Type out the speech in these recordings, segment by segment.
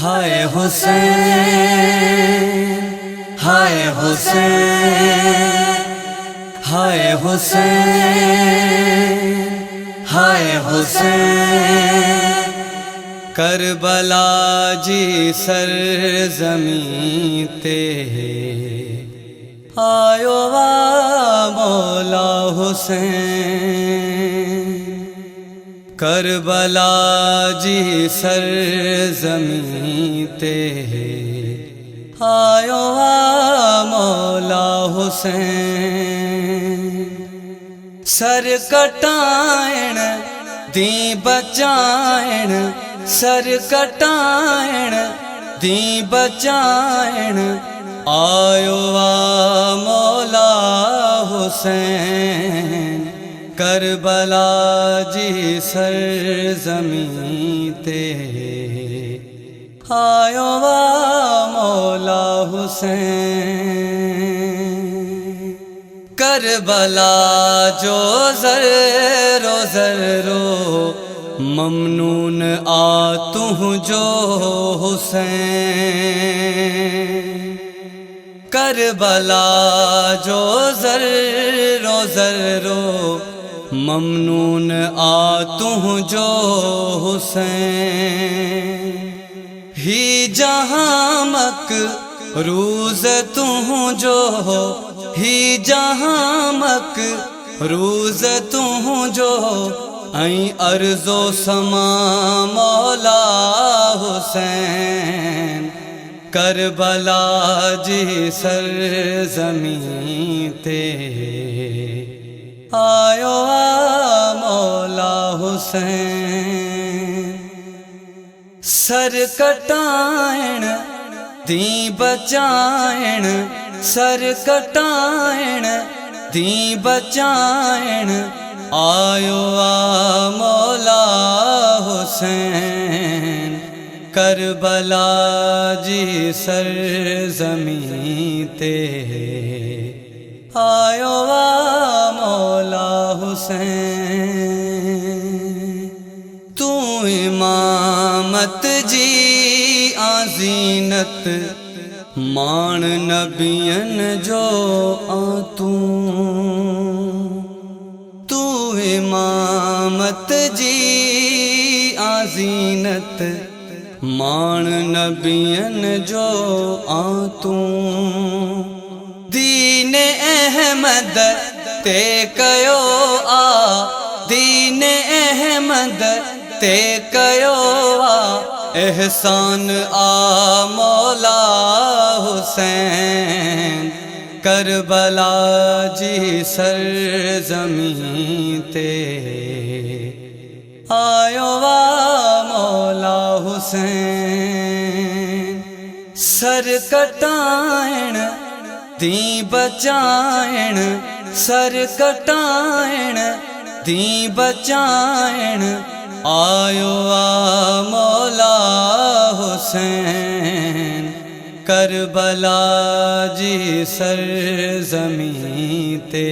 ہائے حسین ہائے حسین ہائے حسین ہائے حسین کربلا جی سرزمین تے آیو وا مولا حسین کربلا جی سرزمین تے آیو وا مولا حسین سر کٹائن دی بچائن سر کٹائن دی بچائن آیو وا مولا حسین کربلا جی سرزمین تے آیو وا مولا حسین کربلا جو ذرو ذرو ممنون آتوں جو حسین کربلا جو ذرو ذرو ممنون آتوں جو حسین ہی جہاں مک روز توں جو ہی جہاں مک روز توں جو این ارض و سما مولا حسین کربلا جی سرزمین تے آیو مولا حسین سر کٹائن دی بچائن سر کٹائن دی بچائن آیو مولا حسین کربلا جی سرزمین تے آیو مولا حسین تو امامت جی آزینت مان نبین جو تو امامت جی آزینت مان نبین جو دین احمد تے کیو آ دین احمد تے کیو آ احسان آ مولا حسین کربلا جی سرزمین تے آیو مولا حسین سر کٹائن دی بچائن سر کٹائن دی بچائن آیو مولا حسین کربلا جی سرزمین تے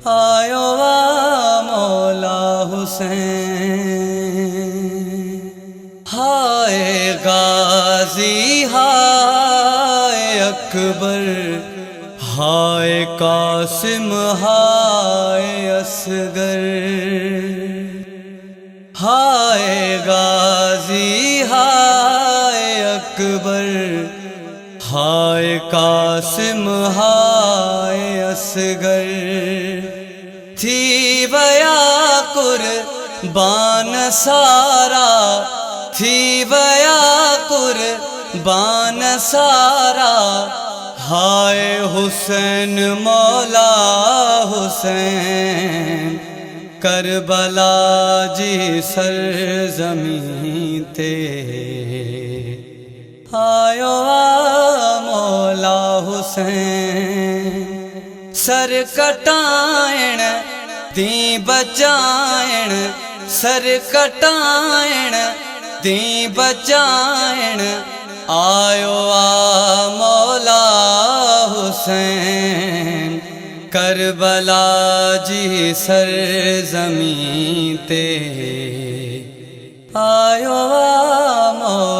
آیو مولا حسین ہائے غازی ہائے اکبر ہائے قاسم ہائے اصغر ہائے غازی ہائے اکبر ہائے قاسم ہائے اصغر تھی ویا قربان سارا تھی ویا قربان سارا ہائے حسین مولا حسین کربلا جی سرزمین تے آیو مولا حسین سر کٹائن دی بچائن سر کٹائن دی بچائن آیو مولا حسین کربلا جی سرزمین تے آیو مولا